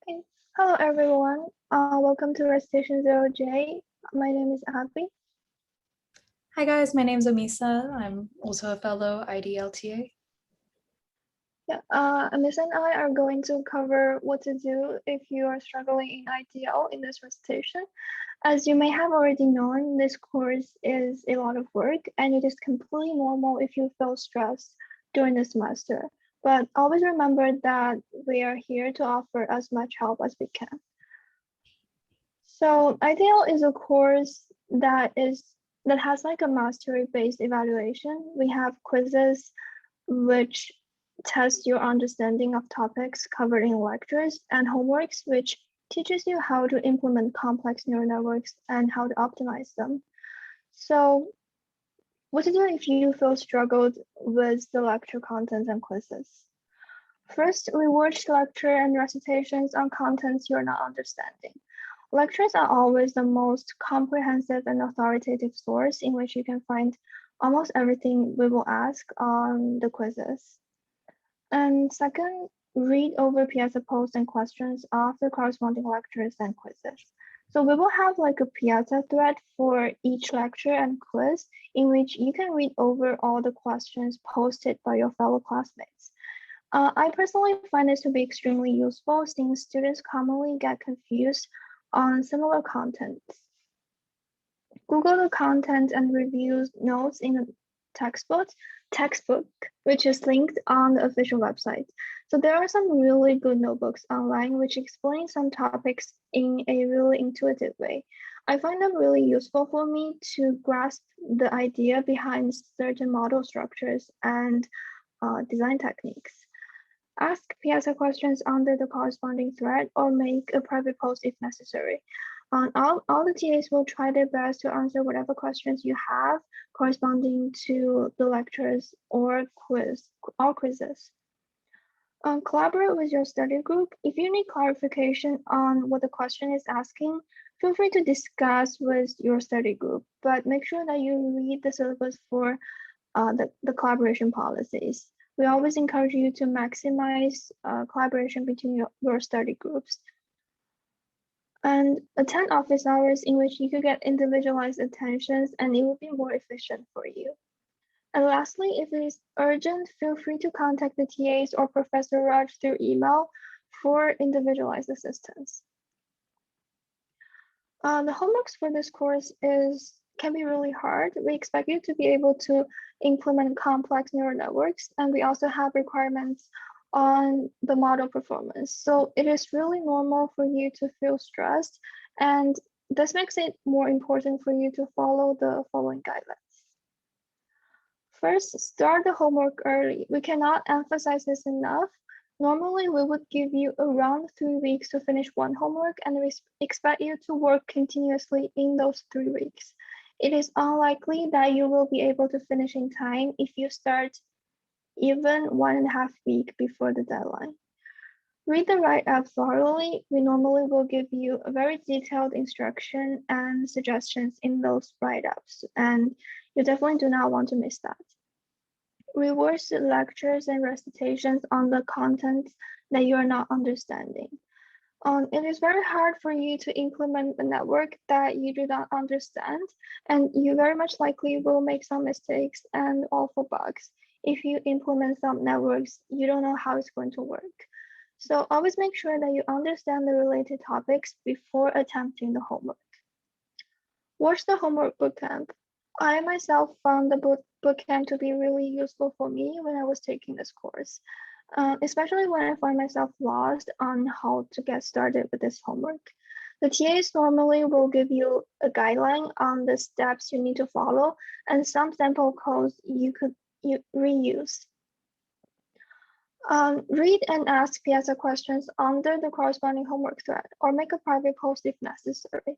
Okay. Hello, everyone. Welcome to Recitation 0J. My name is Abby. Hi guys, my name's Amisa. I'm also a fellow IDLTA. Yeah, Miss and I are going to cover what to do if you are struggling in IDL in this recitation. As you may have already known, this course is a lot of work and it is completely normal if you feel stressed during the semester. But always remember that we are here to offer as much help as we can. So IDL is a course that has like a mastery-based evaluation. We have quizzes which test your understanding of topics covered in lectures, and homeworks which teaches you how to implement complex neural networks and how to optimize them. So what to do if you feel struggled with the lecture contents and quizzes? First, rewatch lecture and recitations on contents you're not understanding. Lectures are always the most comprehensive and authoritative source in which you can find almost everything we will ask on the quizzes. And second, read over Piazza posts and questions of the corresponding lectures and quizzes. So we will have like a Piazza thread for each lecture and quiz in which you can read over all the questions posted by your fellow classmates. I personally find this to be extremely useful since students commonly get confused on similar contents. Google the content and reviews notes in the textbook, which is linked on the official website. So there are some really good notebooks online which explain some topics in a really intuitive way. I find them really useful for me to grasp the idea behind certain model structures and design techniques. Ask Piazza questions under the corresponding thread or make a private post if necessary. All the TAs will try their best to answer whatever questions you have corresponding to the lectures or quizzes. Collaborate with your study group. If you need clarification on what the question is asking, feel free to discuss with your study group, but make sure that you read the syllabus for the collaboration policies. We always encourage you to maximize collaboration between your study groups. And attend office hours in which you could get individualized attentions and it will be more efficient for you. And lastly, if it is urgent, feel free to contact the TAs or Professor Raj through email for individualized assistance. The homeworks for this course can be really hard. We expect you to be able to implement complex neural networks, and we also have requirements on the model performance. So it is really normal for you to feel stressed, and this makes it more important for you to follow the following guidelines. First, start the homework early. We cannot emphasize this enough. Normally, we would give you around 3 weeks to finish one homework, and we expect you to work continuously in those 3 weeks. It is unlikely that you will be able to finish in time if you start even 1.5 weeks before the deadline. Read the write-up thoroughly. We normally will give you a very detailed instruction and suggestions in those write-ups, and you definitely do not want to miss that. Reverse the lectures and recitations on the content that you are not understanding. It is very hard for you to implement a network that you do not understand, and you very much likely will make some mistakes and awful bugs. If you implement some networks, you don't know how it's going to work. So always make sure that you understand the related topics before attempting the homework. Watch the homework bootcamp. I myself found the bootcamp to be really useful for me when I was taking this course, especially when I find myself lost on how to get started with this homework. The TAs normally will give you a guideline on the steps you need to follow and some sample codes you could reuse. Read and ask Piazza questions under the corresponding homework thread or make a private post if necessary.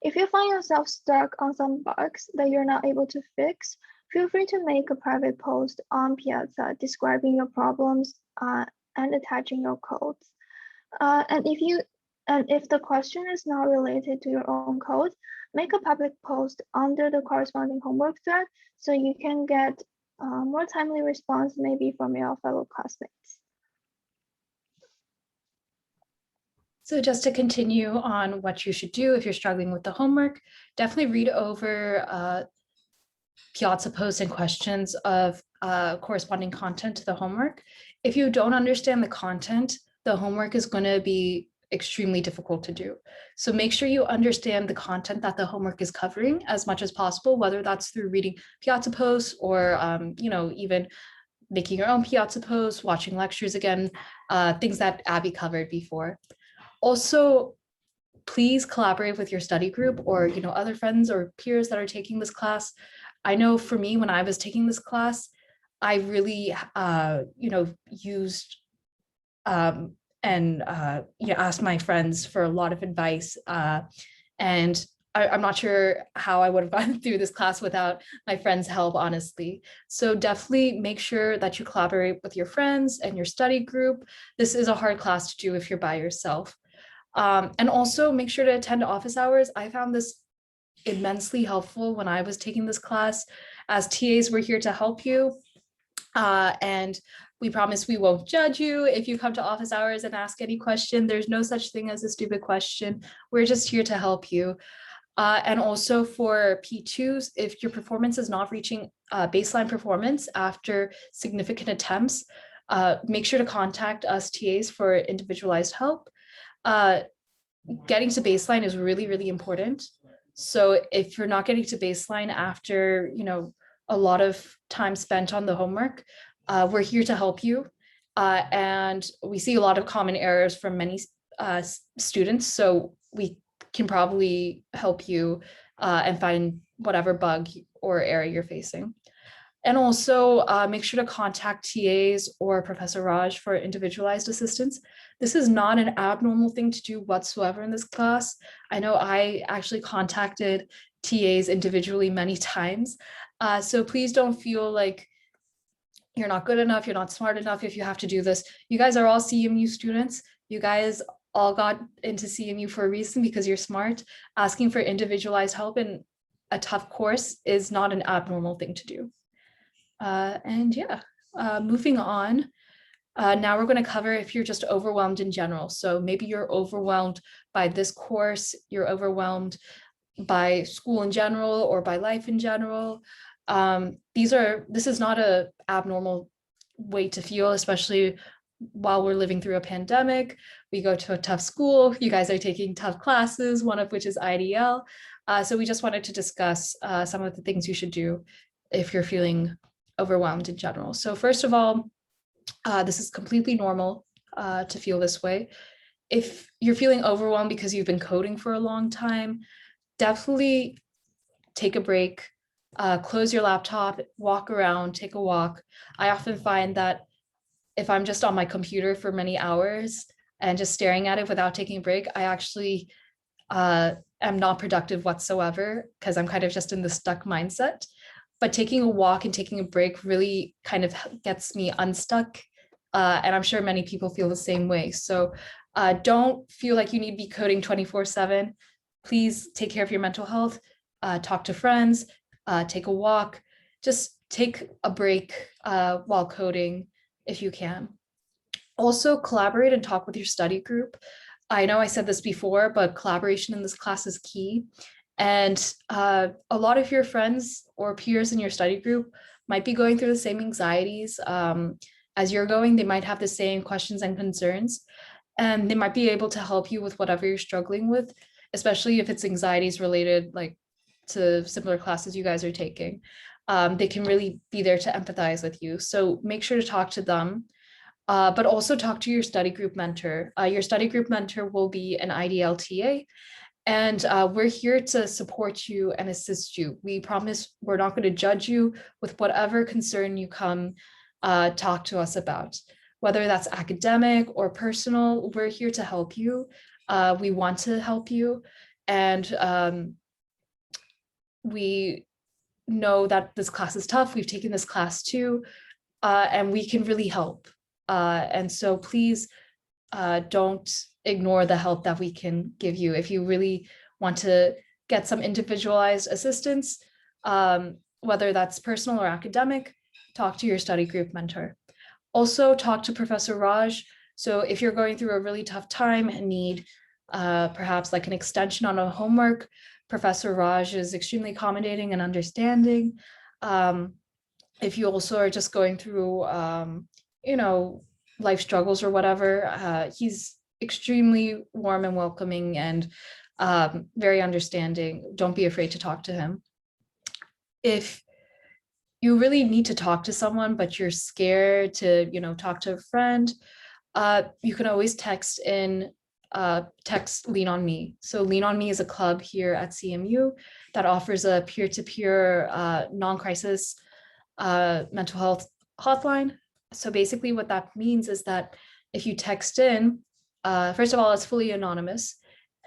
If you find yourself stuck on some bugs that you're not able to fix, feel free to make a private post on Piazza describing your problems and attaching your codes. And if the question is not related to your own code, make a public post under the corresponding homework thread so you can get more timely response maybe from your fellow classmates. So just to continue on what you should do if you're struggling with the homework, definitely read over Piazza posts and questions of corresponding content to the homework. If you don't understand the content, the homework is going to be extremely difficult to do. So make sure you understand the content that the homework is covering as much as possible, whether that's through reading Piazza posts or even making your own Piazza posts, watching lectures again, things that Abby covered before. Also, please collaborate with your study group or other friends or peers that are taking this class. I know for me, when I was taking this class, I really used and asked my friends for a lot of advice, and I'm not sure how I would have gone through this class without my friends' help, honestly. So definitely make sure that you collaborate with your friends and your study group. This is a hard class to do if you're by yourself. And also make sure to attend office hours. I found this immensely helpful when I was taking this class. As TAs, we're here to help you. And we promise we won't judge you if you come to office hours and ask any question. There's no such thing as a stupid question. We're just here to help you. And also for P2s, if your performance is not reaching baseline performance after significant attempts, make sure to contact us TAs for individualized help. Getting to baseline is really, really important. So if you're not getting to baseline after, a lot of time spent on the homework, we're here to help you. And we see a lot of common errors from many students. So we can probably help you and find whatever bug or error you're facing. And also make sure to contact TAs or Professor Raj for individualized assistance. This is not an abnormal thing to do whatsoever in this class. I know I actually contacted TAs individually many times. So please don't feel like you're not good enough, you're not smart enough if you have to do this. You guys are all CMU students. You guys all got into CMU for a reason because you're smart. Asking for individualized help in a tough course is not an abnormal thing to do. Moving on. Now we're going to cover if you're just overwhelmed in general. So maybe you're overwhelmed by this course, you're overwhelmed by school in general or by life in general. This is not an abnormal way to feel, especially while we're living through a pandemic. We go to a tough school. You guys are taking tough classes, one of which is IDL. So we just wanted to discuss some of the things you should do if you're feeling overwhelmed in general. So first of all, this is completely normal to feel this way. If you're feeling overwhelmed because you've been coding for a long time, definitely take a break, close your laptop, walk around, take a walk. I often find that if I'm just on my computer for many hours and just staring at it without taking a break, I actually am not productive whatsoever because I'm kind of just in the stuck mindset. But taking a walk and taking a break really kind of gets me unstuck. And I'm sure many people feel the same way. So don't feel like you need to be coding 24/7. Please take care of your mental health, talk to friends, take a walk, just take a break while coding if you can. Also collaborate and talk with your study group. I know I said this before, but collaboration in this class is key. And a lot of your friends or peers in your study group might be going through the same anxieties as you're going. They might have the same questions and concerns, and they might be able to help you with whatever you're struggling with, especially if it's anxieties related to similar classes you guys are taking. They can really be there to empathize with you. So make sure to talk to them. But also talk to your study group mentor. Your study group mentor will be an IDLTA, and we're here to support you and assist you. We promise we're not going to judge you with whatever concern you come talk to us about. Whether that's academic or personal, we're here to help you. We want to help you. And we know that this class is tough. We've taken this class too, and we can really help. And so please don't ignore the help that we can give you. If you really want to get some individualized assistance, whether that's personal or academic, talk to your study group mentor. Also talk to Professor Raj. So if you're going through a really tough time and need perhaps like an extension on a homework, Professor Raj is extremely accommodating and understanding. If you also are just going through, you know, life struggles or whatever, he's extremely warm and welcoming and very understanding. Don't be afraid to talk to him. If you really need to talk to someone, but you're scared to, you know, talk to a friend, you can always text Lean on Me. So Lean on Me is a club here at CMU that offers a peer-to-peer non-crisis mental health hotline. So basically what that means is that if you text in, first of all, it's fully anonymous.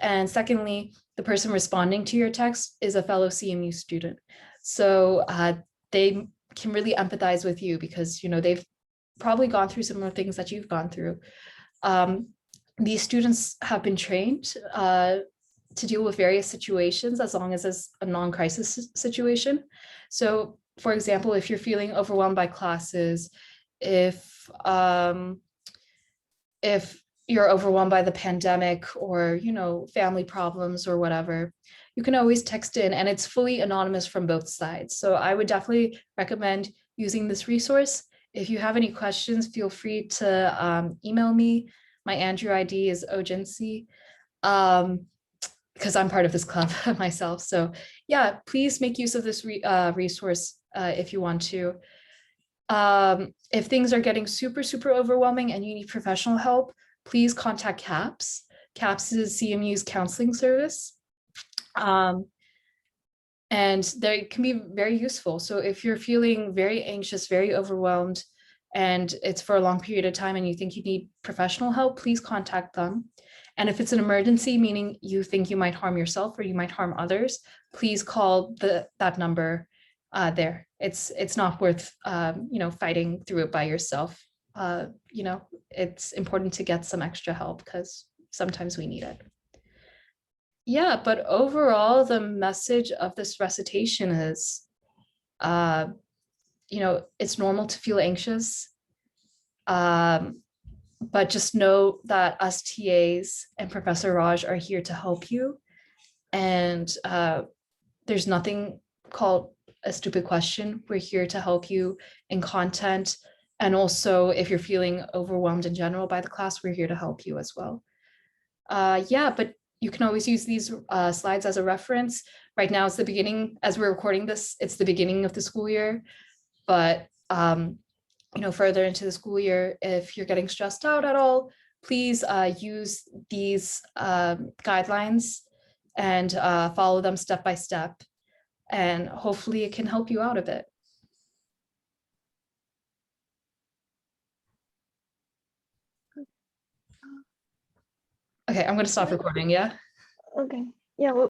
And secondly, the person responding to your text is a fellow CMU student. So they can really empathize with you because, you know, they've probably gone through similar things that you've gone through. These students have been trained to deal with various situations as long as it's a non-crisis situation. So for example, if you're feeling overwhelmed by classes, if you're overwhelmed by the pandemic or, you know, family problems or whatever, you can always text in and it's fully anonymous from both sides. So I would definitely recommend using this resource. If you have any questions, feel free to email me. My Andrew ID is Ogency, because I'm part of this club myself. So yeah, please make use of this resource if you want to. If things are getting super, super overwhelming and you need professional help, please contact CAPS. CAPS is CMU's counseling service. And they can be very useful. So if you're feeling very anxious, very overwhelmed, and it's for a long period of time and you think you need professional help, please contact them. And if it's an emergency, meaning you think you might harm yourself or you might harm others, please call that number there. It's not worth you know, fighting through it by yourself. You know, it's important to get some extra help because sometimes we need it. Yeah, but overall, the message of this recitation is, you know, it's normal to feel anxious, but just know that us TAs and Professor Raj are here to help you. And there's nothing called a stupid question. We're here to help you in content. And also, if you're feeling overwhelmed in general by the class, we're here to help you as well. Yeah, but you can always use these slides as a reference. Right now, it's the beginning, as we're recording this, it's the beginning of the school year. But, you know, further into the school year, if you're getting stressed out at all, please use these guidelines and follow them step by step. And hopefully it can help you out a bit. Okay, I'm going to stop recording, yeah? Okay. Yeah,